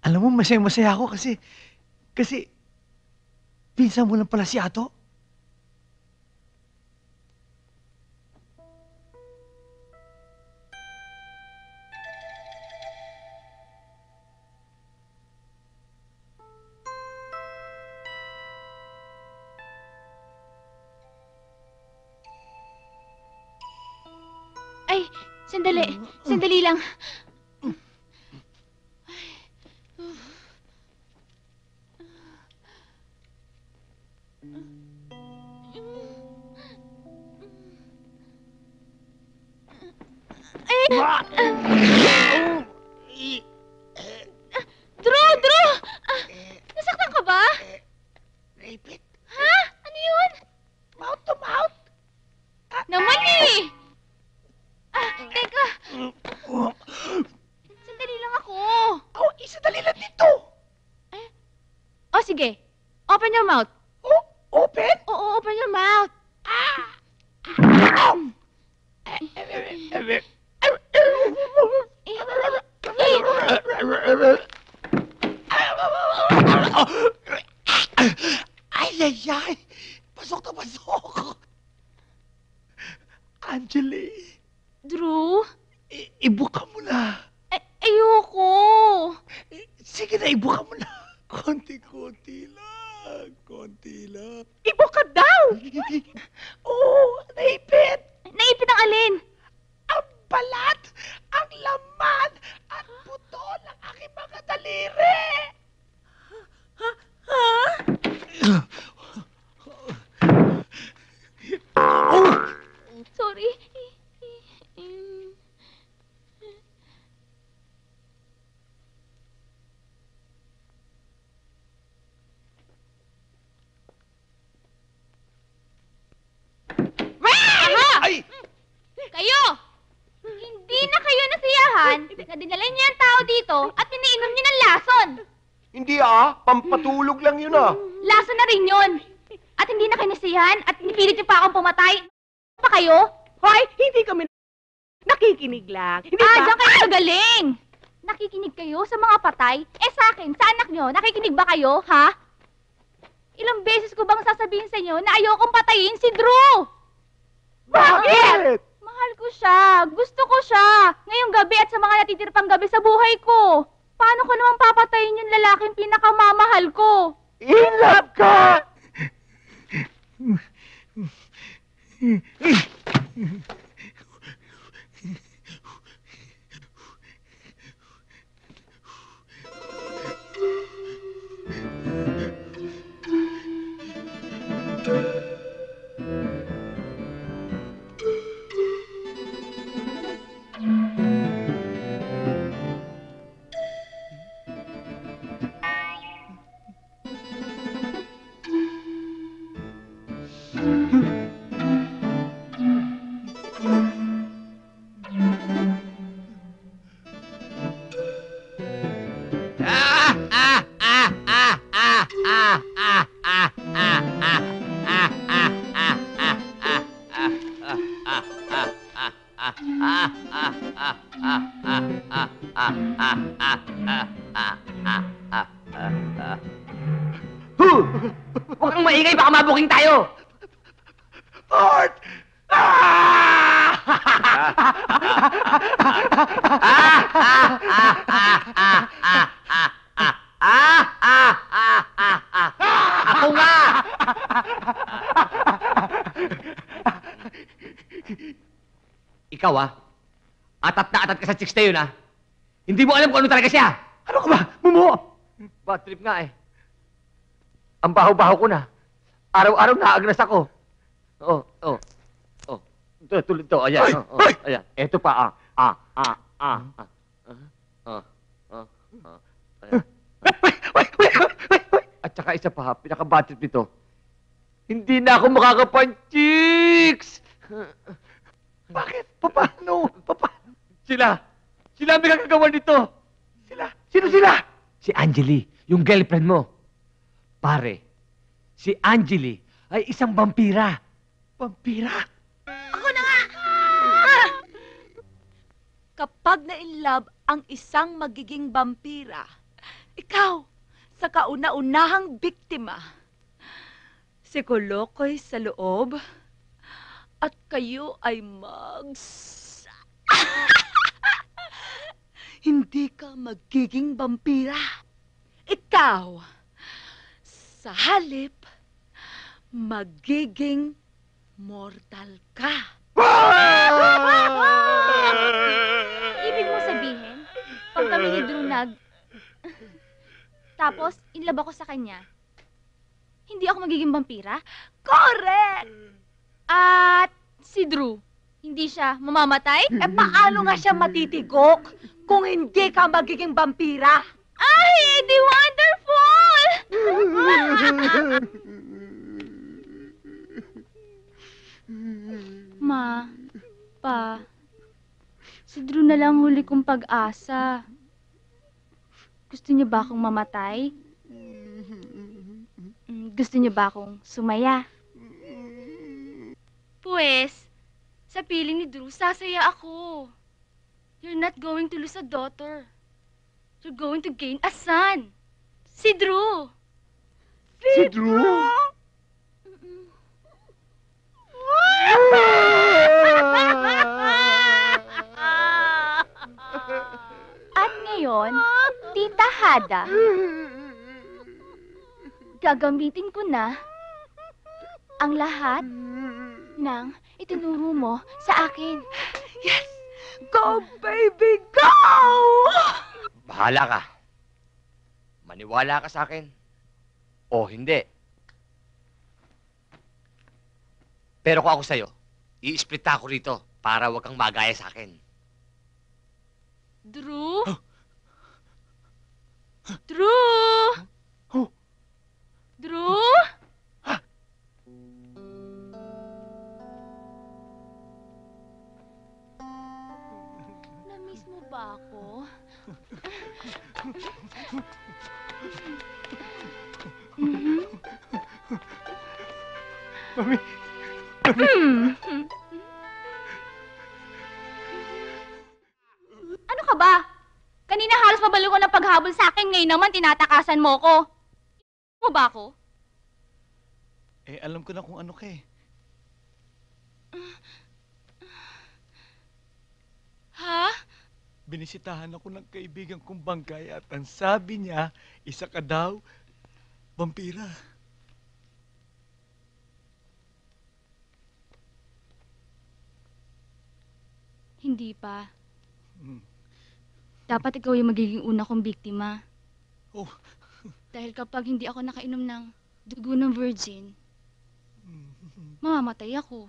Alam mo, masaya-masaya ako kasi pinsan mo lang pala si Ato. Ay, sandali lang. Drew! Nasaktan ka ba? Repeat. Ha? Ano yun? Mouth to mouth. Naman eh! Teka. Sandali lang ako. Oh, isadali lang dito. Oh, sige. Open your mouth. Oh, open? Oo, open your mouth. Ay! Pasok na pasok! Angeli! Drew? Ibuka mo na! Ayoko! Sige na, ibuka mo na! Konti-konti lang! Ibuka daw! Oo! Naipit! Naipit ang alin? Ang balat! Ang laman! At buto ng aking mga daliri! Sorry. dinala niyo yung tao dito at piniinom niyo ng lason. Hindi pampatulog lang yun Lason na rin yun. At hindi na kinisihan at pinipilit niyo pa akong pumatay. Pa kayo? Hoy, hindi kami nakikinig lang. Hindi ba? Diyan kayo magaling! Nakikinig kayo sa mga patay? Sa akin, sa anak nyo, nakikinig ba kayo, ha? Ilang beses ko bang sasabihin sa inyo na ayokong patayin si Drew? Bakit? Mahal ko siya. Gusto ko siya. Ngayong gabi at sa mga natitir pang gabi sa buhay ko. Paano ko naman papatayin yung lalaking pinakamamahal ko? In love ka! Huwag kang maingay, baka mabuking tayo! Fort! Ako nga! Ikaw atat na atat ka sa chicks na yun Hindi mo alam kung ano talaga siya! Ano ka ba? Mumo! Bad trip nga Ang baho-baho ko na. Araw-araw naagnas ako. Tulad to, ayan. Ayan. Eto pa, Ayan. At saka isa pa, pinaka-bad trip nito. Hindi na ako makakapan-chicks! Bakit? Paano? Sila may kagagawa nito. Sino sila? Si Angeli, yung girlfriend mo. Pare, si Angeli ay isang vampira. Vampira? Ako na nga! Kapag na-inlove ang isang magiging vampira, ikaw, sa kauna-unahang biktima, si Kolokoy sa loob, at kayo ay hindi ka magiging vampira. Ikaw, sa halip, magiging mortal ka. Ibig mo sabihin, pag kami ni Drew tapos, inlove ako sa kanya, hindi ako magiging vampira? Correct! At si Drew, hindi siya mamamatay? Paano nga siya matitigok kung hindi ka magiging vampira? Ay, edi wonderful! Ma, Pa, si Drew na lang huli kong pag-asa. Gusto niyo ba akong mamatay? Gusto niyo ba akong sumaya? Pues, sa piling ni Drew, sasaya ako. You're not going to lose a daughter. You're going to gain a son. Si Drew. Si Drew? At ngayon, Tita Hada, gagamitin ko na ang lahat ng itinuro mo sa akin. Yes! Go, baby, go! Bahala ka. Maniwala ka sa akin. O hindi. Pero kung ako sa'yo, i-split ako rito para wag kang magaya sa akin. Drew? Drew? Drew? Na-miss mo ba ako? Mami. Ano ka ba? Kanina halos mabalo ko ng paghabol sa akin, ngayon naman tinatakasan mo ko. Mo ba ako? Eh, alam ko na kung ano ka eh. Ha? Binisitahan ako ng kaibigan kong bangkay at ang sabi niya, isa ka daw, vampira. Hindi pa. Hmm. Dapat ikaw yung magiging una kong biktima. Oh. Dahil kapag hindi ako nakainom ng dugo ng virgin, mamamatay ako.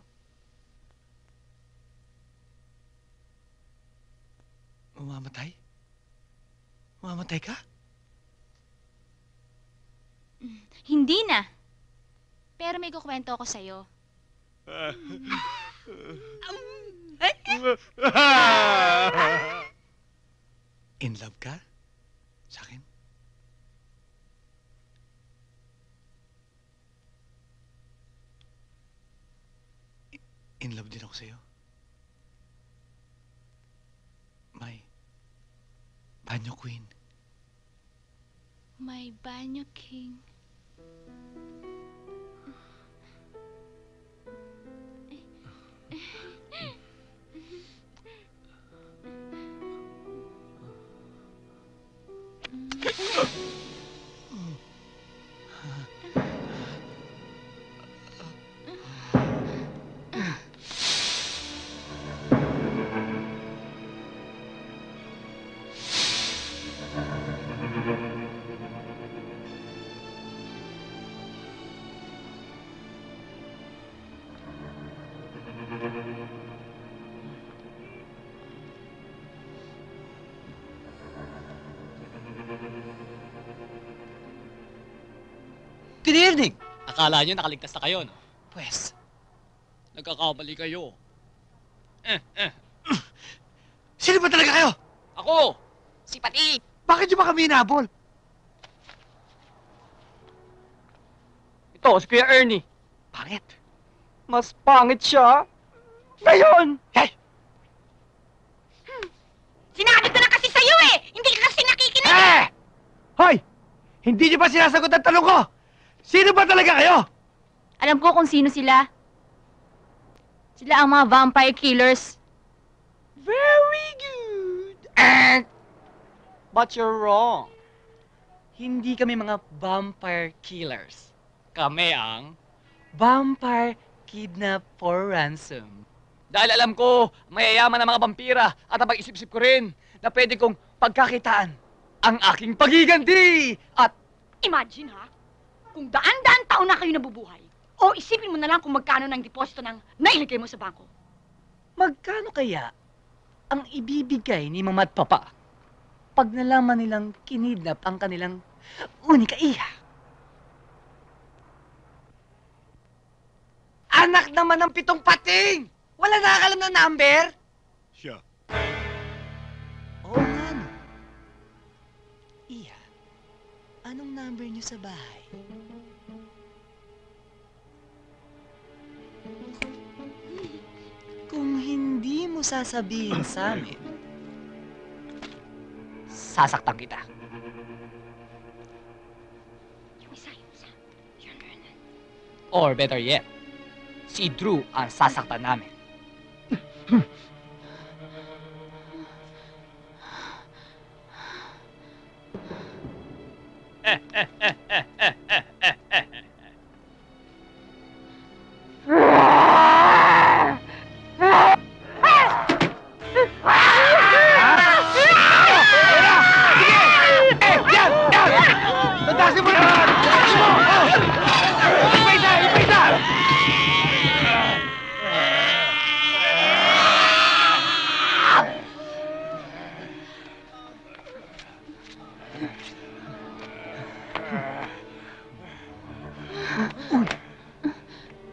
Mamamatay? Mamamatay ka? Hindi na. Pero may kukwento ako sa'yo. In love ka? Sa akin? In love din ako sa'yo. My banyo queen. My banyo king. Good evening! Akala nyo nakaligtas na kayo, no? Pwes, nagkakamali kayo. Sino ba talaga kayo? Ako! Si Pati! Bakit nyo ba kami hinabol? Ito, si Kuya Ernie. Pangit. Mas pangit siya. Ngayon! Hey! Sinabi ko na kasi sa'yo eh! Hindi ka kasi nakikinig! Eh! Hoy! Hindi niyo ba sinasagot ang tanong ko? Sino ba talaga kayo? Alam ko kung sino sila. Sila ang mga vampire killers. Very good. But you're wrong. Hindi kami mga vampire killers. Kami ang vampire kidnap for ransom. Dahil alam ko, mayayaman ang mga vampira at ang pag-isip-isip ko rin na pwede kong pagkakitaan ang aking pagiganti. At Imagine ha, kung daan-daan taon na kayo nabubuhay, o isipin mo na lang kung magkano ng deposito ng nailagay mo sa bangko. magkano kaya ang ibibigay ni Mama at Papa pag nalaman nilang kinidnap ang kanilang unika iha? Anak naman ng 7 pating! Wala nakakalam na number? Siya. Oo nga, no. Iha, anong number niyo sa bahay? Kung hindi mo sasabihin sa amin, sasaktan kita. Yung isa. Or better yet, si Drew ang sasaktan namin. Tatasin mo naman! Tatasin mo! Ipa-isa!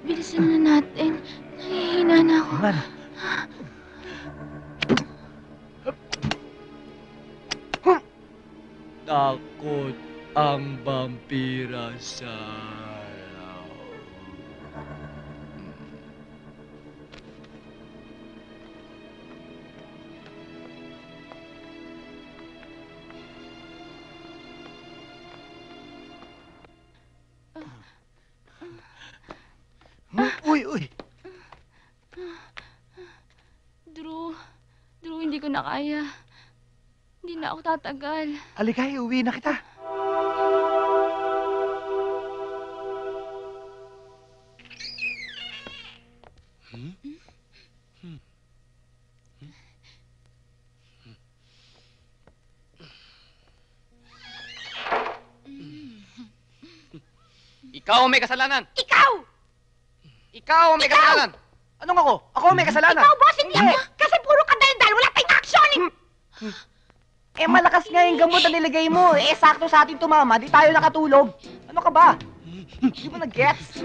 Bilisan na natin. Nangihina na ako. takot ang vampira sa araw. Uy! Drew, hindi ko na kaya. Hindi na ako tatagal. Aligay, uwi na kita. Ikaw ang may kasalanan! Ikaw! Ikaw ang may kasalanan! Anong ako? Ako ang may kasalanan! Ikaw, boss, hindi ako! Kasi puro kadaldal, wala tayong action! Eh, malakas nga yung gamot na nilagay mo. Eh, sakto sa atin tumama, di tayo nakatulog. Ano ka ba? Hindi mo na-gets?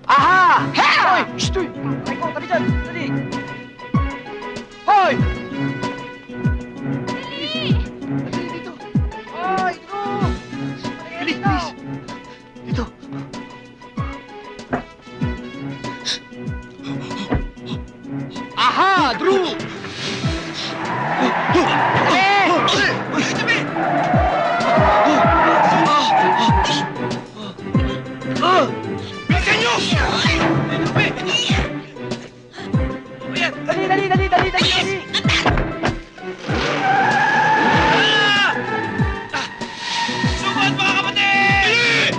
Aha! Hoy! Shh! Ay ko, tabi dyan! Dali! Hoy! Dali dito! Hoy! Dito! Bilis, bilis! Dito! Aha! Drew! Dali! Sukat mga kapatid!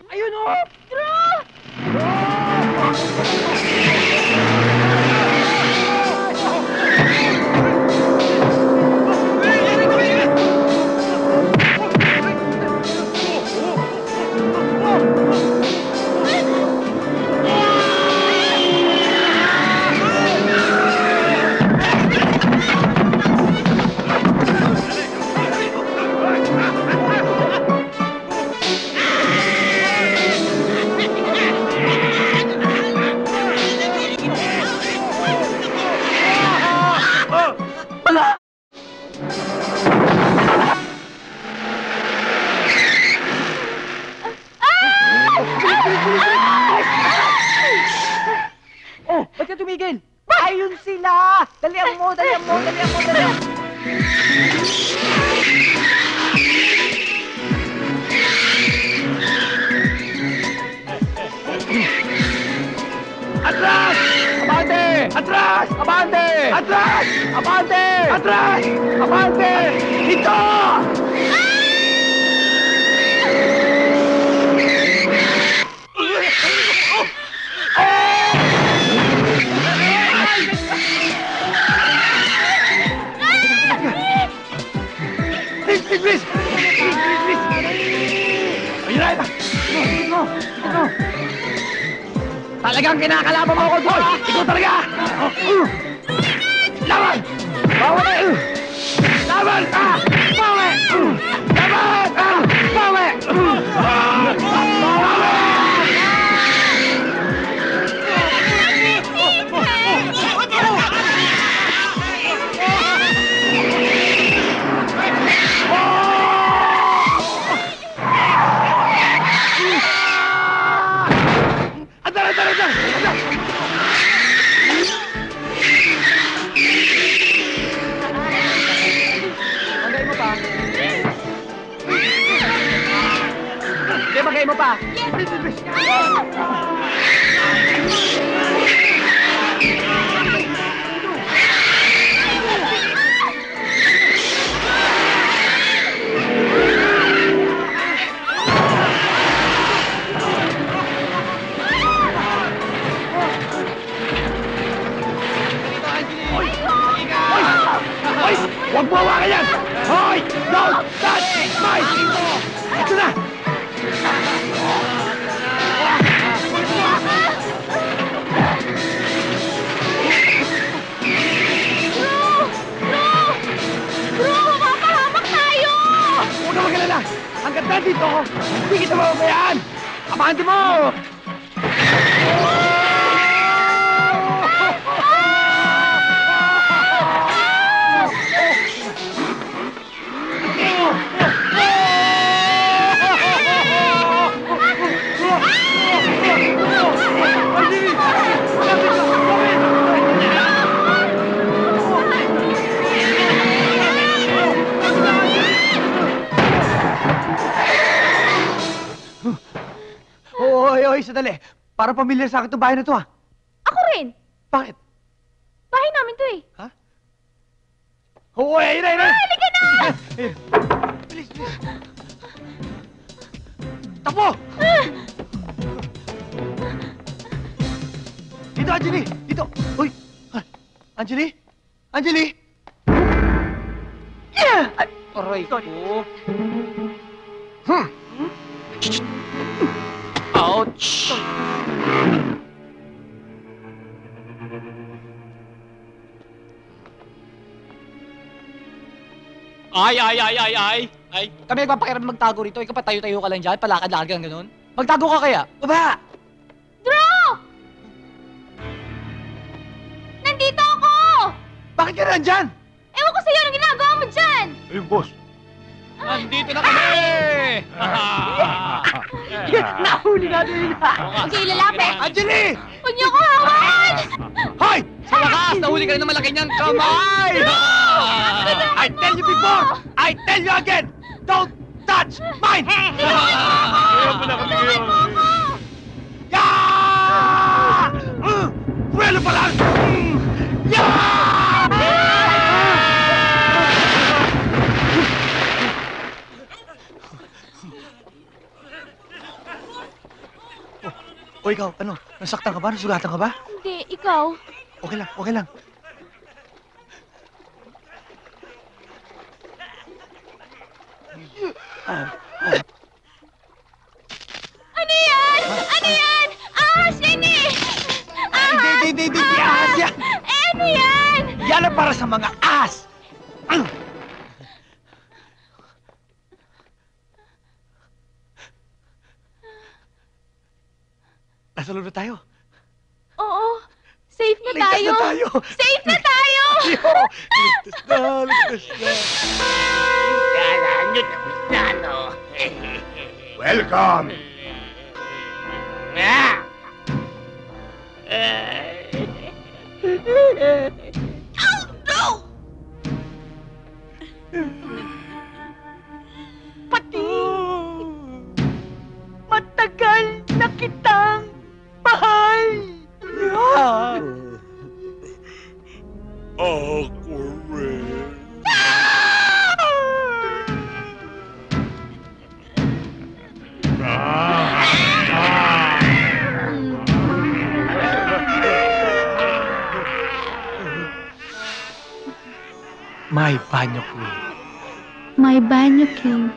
Ayun o! Oh, ba't ka tumigil? Ayun sila! Dalihan mo! Atras! Abante! Atras! Abante! Atras! Abante! Atras! Abante! Ito! Please! Ayun na! Ito! Talagang kinakalaban mo ako, Joy! Ikaw talaga! Laban! Bawi! Laban! Bawi! Laban! Bawi! Bawi! Bagay mo pa! Yes! Hoy! Huwag mo hawakan yan! Hoy! Don't touch my ito! Ito na! Bro, mapapahamak tayo! Huwag ka mag-alala! Hanggat nandito ako, hindi kita mababayaan! Abante mo! Hoy, sandali. Para pamilyar sa akin itong bahay na ito, ha? Ako rin. Bakit? Bahay namin to eh. Ha? Hoy, ayun na, ayun na! Halika na! Bilis, bilis. Tapo! Dito, Anjali! Dito! Uy! Anjali? Anjali! Aray ko. Ouch! Ay! Kami nagpapakiram magtago rito. Ikaw pa tayo-tayo ka lang dyan. Palakad-lakad ka lang ganun. Magtago ka kaya? Baba! Drew! Nandito ako! Bakit ka nandyan? Ewan ko sa'yo, anong ginagawa mo dyan? Ayun, boss. Nandito na kami! Nahuli natin yun! Huwag kayo lalapit! Anjali! Huwag niyo ako hawakan! Hoy! Sa wakas, nahuli ka rin ng malaki niyang kamay! I tell you before! I tell you again! Don't touch mine! Yeah! Pwelo pa lang! Yeah! O ikaw, ano? Nasaktan ka ba? Nasugatan ka ba? Hindi, ikaw. Okay lang, okay lang. Ano yan? Ano yan? Ahas yan eh! Ahas! Hindi ahas yan! Eh, ano yan? Yan ang para sa mga ahas! Nasa loob na tayo. Oo. Safe na Ligtas tayo. na tayo. Safe na tayo! Ligtas na, ligtas na. Kala nyo tapos na, no? Welcome! Ah! Oh, no! Pati matagal na kitang mahal! Ako rin. My banyo queen. My banyo king.